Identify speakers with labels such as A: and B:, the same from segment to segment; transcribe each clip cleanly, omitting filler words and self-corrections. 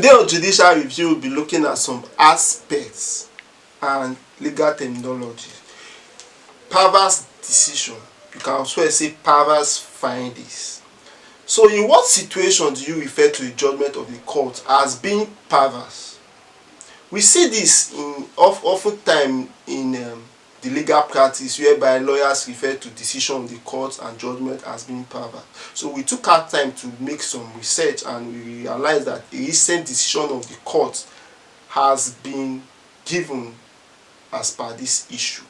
A: Today on Judicial Review, we'll be looking at some aspects and legal terminology. Parvers decision. You can also say Parvers findings. So in what situation do you refer to the judgment of the court as being Parvers? We see this oftentimes in the legal practice, whereby lawyers refer to decision of the court and judgment as being Parvers. So we took our time to make some research, and we realized that a recent decision of the court has been given as per this issue.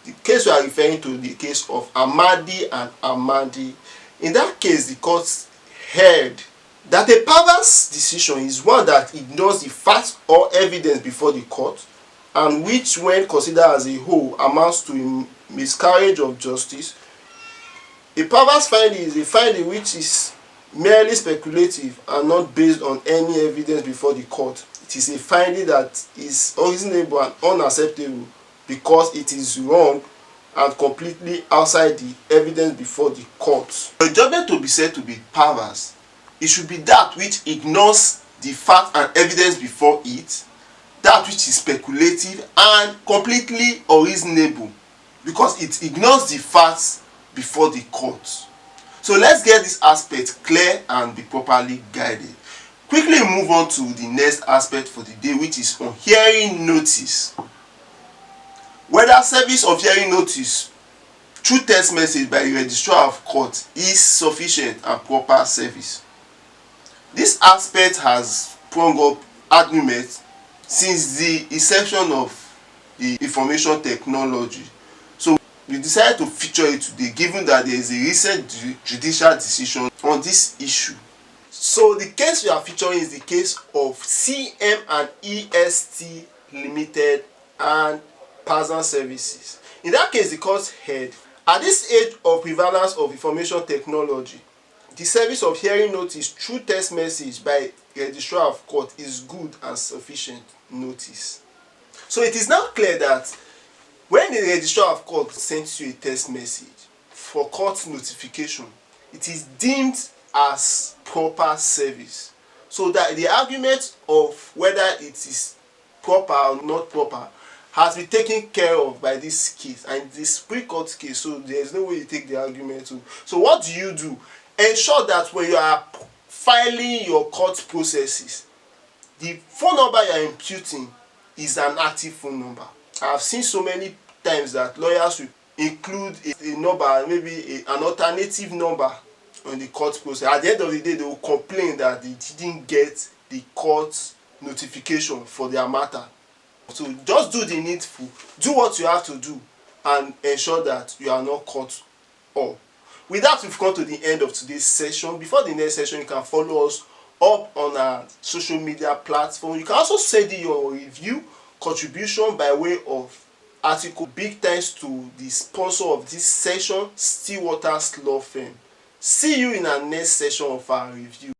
A: The case we are referring to, the case of Amadi and Amadi. In that case, the court held that a Parvers decision is one that ignores the facts or evidence before the court, and which, when considered as a whole, amounts to a miscarriage of justice. A Parvers finding is a finding which is merely speculative and not based on any evidence before the court. It is a finding that is unreasonable and unacceptable because it is wrong and completely outside the evidence before the court. For a judgment to be said to be Parvers, it should be that which ignores the fact and evidence before it, that which is speculative and completely unreasonable because it ignores the facts before the court. So let's get this aspect clear and be properly guided. Quickly move on to the next aspect for the day, which is on hearing notice. Whether service of hearing notice through text message by the registrar of court is sufficient and proper service. This aspect has sprung up argument since the inception of the information technology. So we decided to feature it today, given that there is a recent judicial decision on this issue. So the case we are featuring is the case of CM and EST Limited and Pazan Services. In that case, the court held, at this age of prevalence of information technology, the service of hearing notice through text message by registrar of court is good and sufficient notice. So it is now clear that when the registrar of court sends you a text message for court notification, it is deemed as proper service. So that the argument of whether it is proper or not proper has been taken care of by this case, and this pre-court case, so there is no way you take the argument to. So what do? Ensure that when you are filing your court processes, the phone number you are imputing is an active phone number. I have seen so many times that lawyers will include a number, maybe an alternative number on the court process. At the end of the day, they will complain that they didn't get the court notification for their matter. So just do the needful, do what you have to do, and ensure that you are not caught up. With that, we've come to the end of today's session. Before the next session, you can follow us up on our social media platform. You can also send in your review contribution by way of article. Big thanks to the sponsor of this session, Stillwaters Law Firm. See you in our next session of our review.